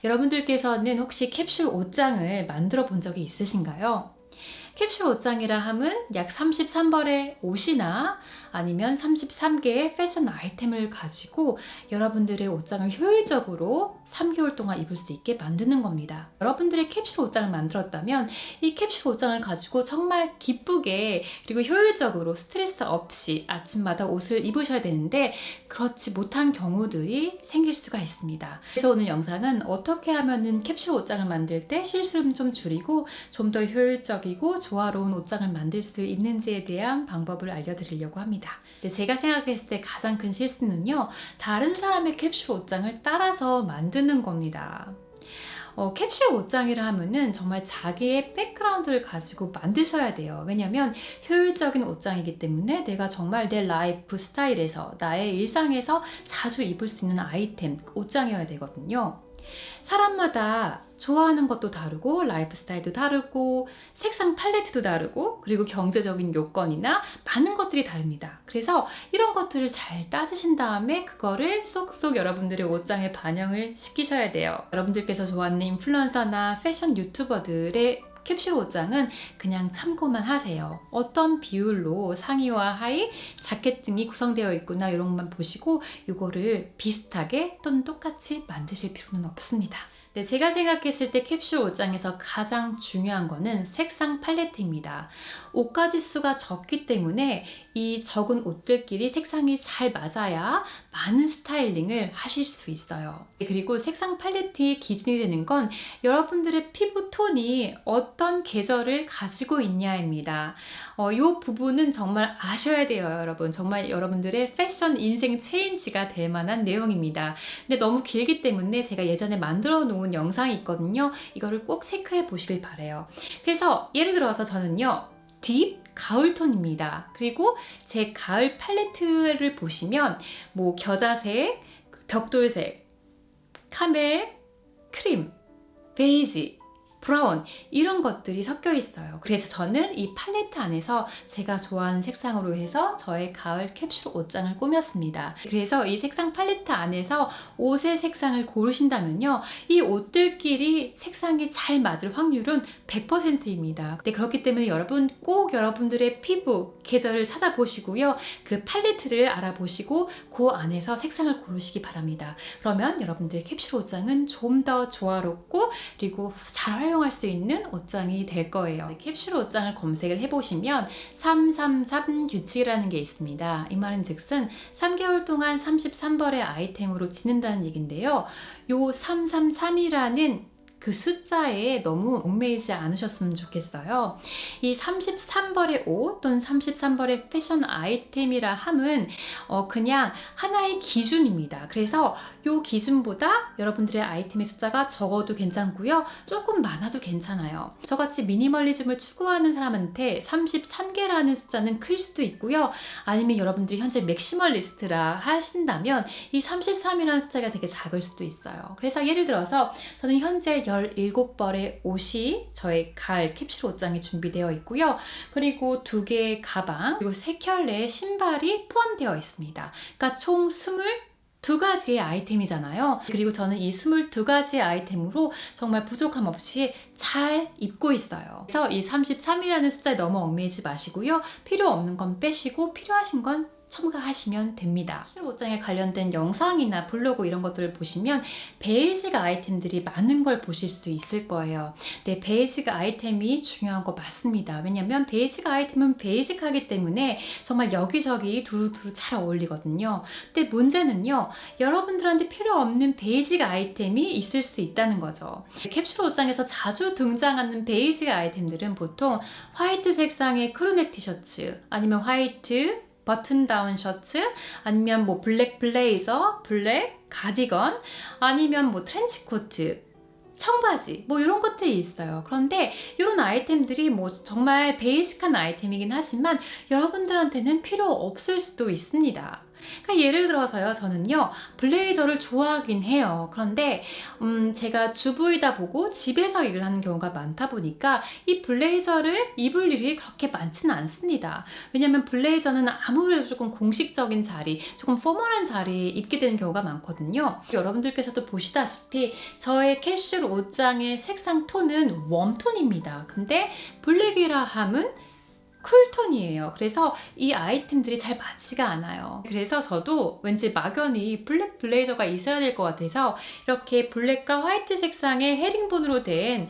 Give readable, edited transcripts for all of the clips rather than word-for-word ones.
여러분들께서는 혹시 캡슐 옷장을 만들어 본 적이 있으신가요? 캡슐 옷장이라 함은 약 33벌의 옷이나 아니면 33개의 패션 아이템을 가지고 여러분들의 옷장을 효율적으로 3개월 동안 입을 수 있게 만드는 겁니다. 여러분들의 캡슐 옷장을 만들었다면 이 캡슐 옷장을 가지고 정말 기쁘게 그리고 효율적으로 스트레스 없이 아침마다 옷을 입으셔야 되는데 그렇지 못한 경우들이 생길 수가 있습니다. 그래서 오늘 영상은 어떻게 하면은 캡슐 옷장을 만들 때 실수를 좀 줄이고 좀 더 효율적이고 조화로운 옷장을 만들 수 있는지에 대한 방법을 알려드리려고 합니다. 근데 제가 생각했을 때 가장 큰 실수는요, 다른 사람의 캡슐 옷장을 따라서 만드는 겁니다. 캡슐 옷장이라 하면은 정말 자기의 백그라운드를 가지고 만드셔야 돼요. 왜냐면 효율적인 옷장이기 때문에 내가 정말 내 라이프 스타일에서 나의 일상에서 자주 입을 수 있는 아이템, 옷장이어야 되거든요. 사람마다 좋아하는 것도 다르고 라이프 스타일도 다르고 색상 팔레트도 다르고 그리고 경제적인 요건이나 많은 것들이 다릅니다. 그래서 이런 것들을 잘 따지신 다음에 그거를 쏙쏙 여러분들의 옷장에 반영을 시키셔야 돼요. 여러분들께서 좋아하는 인플루언서나 패션 유튜버들의 캡슐 옷장은 그냥 참고만 하세요. 어떤 비율로 상의와 하의, 자켓 등이 구성되어 있구나 이런 것만 보시고 이거를 비슷하게 또는 똑같이 만드실 필요는 없습니다. 네, 제가 생각했을 때 캡슐 옷장에서 가장 중요한 거는 색상 팔레트입니다. 옷가지 수가 적기 때문에 이 적은 옷들끼리 색상이 잘 맞아야 많은 스타일링을 하실 수 있어요. 그리고 색상 팔레트의 기준이 되는 건 여러분들의 피부 톤이 어떤 계절을 가지고 있냐입니다. 이 부분은 정말 아셔야 돼요, 여러분. 정말 여러분들의 패션 인생 체인지가 될 만한 내용입니다. 근데 너무 길기 때문에 제가 예전에 만들어 놓은 영상이 있거든요. 이거를 꼭 체크해 보시길 바래요. 그래서 예를 들어서 저는요, 딥 가을톤입니다. 그리고 제 가을 팔레트를 보시면 뭐 겨자색, 벽돌색, 카멜, 크림, 베이지, 브라운 이런 것들이 섞여 있어요. 그래서 저는 이 팔레트 안에서 제가 좋아하는 색상으로 해서 저의 가을 캡슐 옷장을 꾸몄습니다. 그래서 이 색상 팔레트 안에서 옷의 색상을 고르신다면요, 이 옷들끼리 색상이 잘 맞을 확률은 100%입니다. 그렇기 때문에 여러분 꼭 여러분들의 피부 계절을 찾아보시고요, 그 팔레트를 알아보시고 그 안에서 색상을 고르시기 바랍니다. 그러면 여러분들의 캡슐 옷장은 좀 더 조화롭고 그리고 잘 활용할 수 있는 옷장이 될 거예요. 캡슐 옷장을 검색을 해보시면 333 규칙이라는 게 있습니다. 이 말은 즉슨 3개월 동안 33벌의 아이템으로 지낸다는 얘긴데요. 요 333이라는 그 숫자에 너무 얽매이지 않으셨으면 좋겠어요. 이 33벌의 옷 또는 33벌의 패션 아이템이라 함은 그냥 하나의 기준입니다. 그래서 이 기준보다 여러분들의 아이템의 숫자가 적어도 괜찮고요, 조금 많아도 괜찮아요. 저같이 미니멀리즘을 추구하는 사람한테 33개라는 숫자는 클 수도 있고요, 아니면 여러분들이 현재 맥시멀리스트라 하신다면 이 33이라는 숫자가 되게 작을 수도 있어요. 그래서 예를 들어서 저는 현재 17벌의 옷이 저의 가을 캡슐 옷장에 준비되어 있고요. 그리고 2개의 가방, 그리고 3켤레의 신발이 포함되어 있습니다. 그러니까 총 22가지의 아이템이잖아요. 그리고 저는 이 22가지의 아이템으로 정말 부족함 없이 잘 입고 있어요. 그래서 이 33이라는 숫자에 너무 얽매이지 마시고요. 필요 없는 건 빼시고 필요하신 건 첨가하시면 됩니다. 캡슐 옷장에 관련된 영상이나 블로그 이런 것들을 보시면 베이직 아이템들이 많은 걸 보실 수 있을 거예요. 네, 베이직 아이템이 중요한 거 맞습니다. 왜냐면 베이직 아이템은 베이직하기 때문에 정말 여기저기 두루두루 잘 어울리거든요. 근데 문제는요, 여러분들한테 필요 없는 베이직 아이템이 있을 수 있다는 거죠. 캡슐 옷장에서 자주 등장하는 베이직 아이템들은 보통 화이트 색상의 크루넥 티셔츠, 아니면 화이트 버튼 다운 셔츠, 아니면 뭐 블랙 블레이저, 블랙 가디건, 아니면 뭐 트렌치 코트, 청바지 뭐 이런 것들이 있어요. 그런데 이런 아이템들이 뭐 정말 베이직한 아이템이긴 하지만 여러분들한테는 필요 없을 수도 있습니다. 그러니까 예를 들어서요, 저는요 블레이저를 좋아하긴 해요. 그런데 제가 주부이다 보고 집에서 일을 하는 경우가 많다 보니까 이 블레이저를 입을 일이 그렇게 많지는 않습니다. 왜냐면 블레이저는 아무래도 조금 공식적인 자리, 조금 포멀한 자리에 입게 되는 경우가 많거든요. 여러분들께서도 보시다시피 저의 캐주얼 옷장의 색상 톤은 웜톤입니다. 근데 블랙이라 함은 쿨톤이에요. 그래서 이 아이템들이 잘 맞지가 않아요. 그래서 저도 왠지 막연히 블랙 블레이저가 있어야 될 것 같아서 이렇게 블랙과 화이트 색상의 헤링본으로 된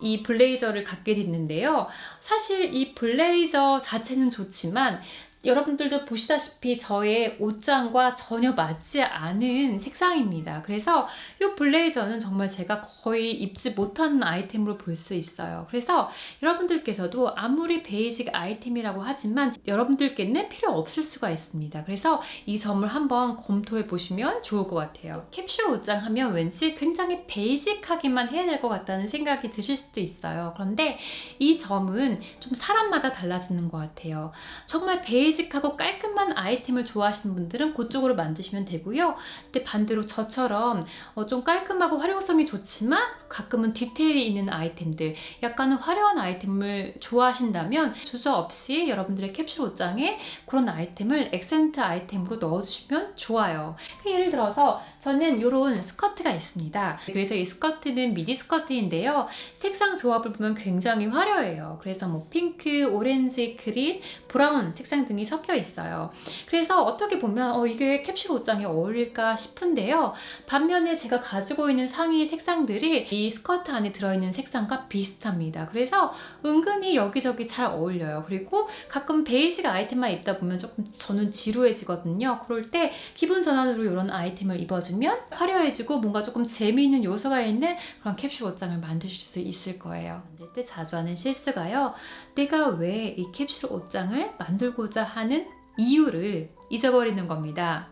이 블레이저를 갖게 됐는데요. 사실 이 블레이저 자체는 좋지만 여러분들도 보시다시피 저의 옷장과 전혀 맞지 않은 색상입니다. 그래서 이 블레이저는 정말 제가 거의 입지 못하는 아이템으로 볼 수 있어요. 그래서 여러분들께서도 아무리 베이직 아이템이라고 하지만 여러분들께는 필요 없을 수가 있습니다. 그래서 이 점을 한번 검토해 보시면 좋을 것 같아요. 캡슐 옷장 하면 왠지 굉장히 베이직하게만 해야 될 것 같다는 생각이 드실 수도 있어요. 그런데 이 점은 좀 사람마다 달라지는 것 같아요. 정말 베이직하고 깔끔한 아이템을 좋아하시는 분들은 그쪽으로 만드시면 되고요. 근데 반대로 저처럼 좀 깔끔하고 활용성이 좋지만 가끔은 디테일이 있는 아이템들, 약간은 화려한 아이템을 좋아하신다면 주저없이 여러분들의 캡슐 옷장에 그런 아이템을 액센트 아이템으로 넣어주시면 좋아요. 예를 들어서 저는 이런 스커트가 있습니다. 그래서 이 스커트는 미디 스커트인데요. 색상 조합을 보면 굉장히 화려해요. 그래서 뭐 핑크, 오렌지, 그린, 브라운 색상 등이 섞여 있어요. 그래서 어떻게 보면 이게 캡슐 옷장에 어울릴까 싶은데요. 반면에 제가 가지고 있는 상의 색상들이 이 스커트 안에 들어있는 색상과 비슷합니다. 그래서 은근히 여기저기 잘 어울려요. 그리고 가끔 베이직 아이템만 입다 보면 조금 저는 지루해지거든요. 그럴 때 기분 전환으로 이런 아이템을 입어주면 화려해지고 뭔가 조금 재미있는 요소가 있는 그런 캡슐 옷장을 만드실 수 있을 거예요. 만들 때 자주 하는 실수가요. 내가 왜 이 캡슐 옷장을 만들고자 하는 이유를 잊어버리는 겁니다.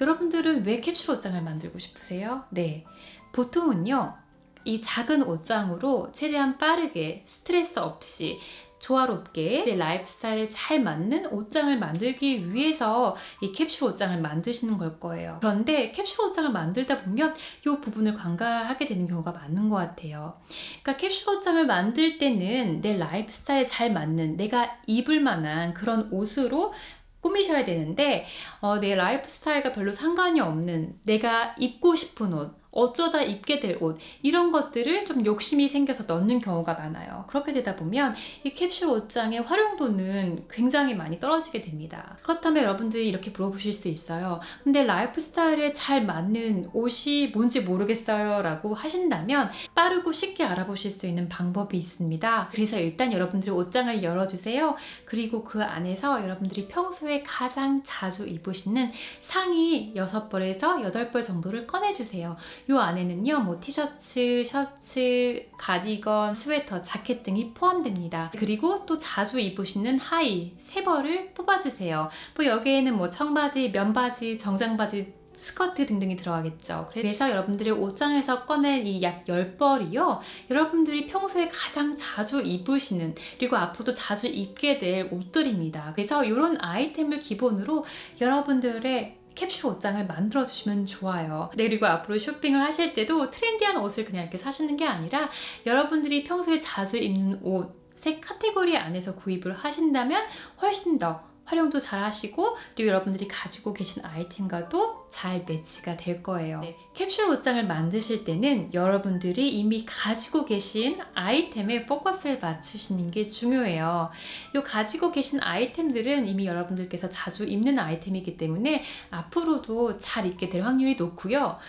여러분들은 왜 캡슐 옷장을 만들고 싶으세요? 네, 보통은요 이 작은 옷장으로 최대한 빠르게 스트레스 없이 조화롭게 내 라이프스타일에 잘 맞는 옷장을 만들기 위해서 이 캡슐 옷장을 만드시는 걸 거예요. 그런데 캡슐 옷장을 만들다 보면 이 부분을 간과하게 되는 경우가 많은 것 같아요. 그러니까 캡슐 옷장을 만들 때는 내 라이프스타일에 잘 맞는 내가 입을 만한 그런 옷으로 꾸미셔야 되는데 내 라이프 스타일과 별로 상관이 없는 내가 입고 싶은 옷, 어쩌다 입게 될 옷, 이런 것들을 좀 욕심이 생겨서 넣는 경우가 많아요. 그렇게 되다 보면 이 캡슐 옷장의 활용도는 굉장히 많이 떨어지게 됩니다. 그렇다면 여러분들이 이렇게 물어보실 수 있어요. 근데 라이프 스타일에 잘 맞는 옷이 뭔지 모르겠어요 라고 하신다면 빠르고 쉽게 알아보실 수 있는 방법이 있습니다. 그래서 일단 여러분들이 옷장을 열어주세요. 그리고 그 안에서 여러분들이 평소에 가장 자주 입으시는 상의 6벌에서 8벌 정도를 꺼내주세요. 이 안에는요, 뭐 티셔츠, 셔츠, 가디건, 스웨터, 자켓 등이 포함됩니다. 그리고 또 자주 입으시는 하의 3벌을 뽑아주세요. 뭐 여기에는 뭐 청바지, 면바지, 정장바지, 스커트 등등이 들어가겠죠. 그래서 여러분들의 옷장에서 꺼낸 이 약 10벌이요. 여러분들이 평소에 가장 자주 입으시는 그리고 앞으로도 자주 입게 될 옷들입니다. 그래서 이런 아이템을 기본으로 여러분들의 캡슐 옷장을 만들어주시면 좋아요. 네, 그리고 앞으로 쇼핑을 하실 때도 트렌디한 옷을 그냥 이렇게 사시는 게 아니라 여러분들이 평소에 자주 입는 옷, 색 카테고리 안에서 구입을 하신다면 훨씬 더 활용도 잘 하시고 그리고 여러분들이 가지고 계신 아이템과도 잘 매치가 될 거예요. 네, 캡슐 옷장을 만드실 때는 여러분들이 이미 가지고 계신 아이템에 포커스를 맞추시는 게 중요해요. 이 가지고 계신 아이템들은 이미 여러분들께서 자주 입는 아이템이기 때문에 앞으로도 잘 입게 될 확률이 높고요.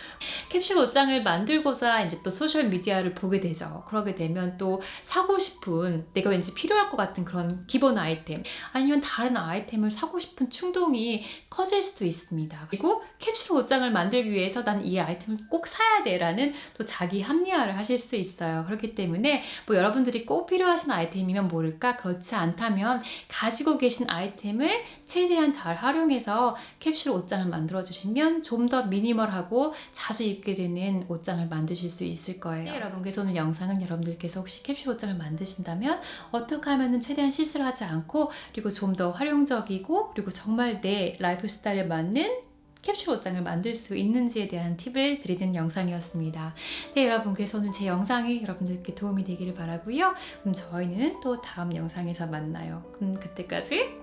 캡슐 옷장을 만들고자 이제 또 소셜미디어를 보게 되죠. 그러게 되면 또 사고 싶은 내가 왠지 필요할 것 같은 그런 기본 아이템 아니면 다른 아이템을 사고 싶은 충동이 커질 수도 있습니다. 그리고 캡슐 옷장을 만들기 위해서 나는 이 아이템을 꼭 사야 돼 라는 또 자기 합리화를 하실 수 있어요. 그렇기 때문에 뭐 여러분들이 꼭 필요하신 아이템이면 모를까, 그렇지 않다면 가지고 계신 아이템을 최대한 잘 활용해서 캡슐 옷장을 만들어 주시면 좀 더 미니멀하고 자주 입게 되는 옷장을 만드실 수 있을 거예요. 네, 여러분, 그래서 오늘 영상은 여러분들께서 혹시 캡슐 옷장을 만드신다면 어떻게 하면 최대한 실수를 하지 않고 그리고 좀 더 활용적 실용적이고 그리고 정말 내 라이프 스타일에 맞는 캡슐 옷장을 만들 수 있는지에 대한 팁을 드리는 영상이었습니다. 네, 여러분, 그래서 오늘 제 영상이 여러분들께 도움이 되기를 바라고요. 그럼 저희는 또 다음 영상에서 만나요. 그럼 그때까지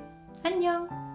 안녕!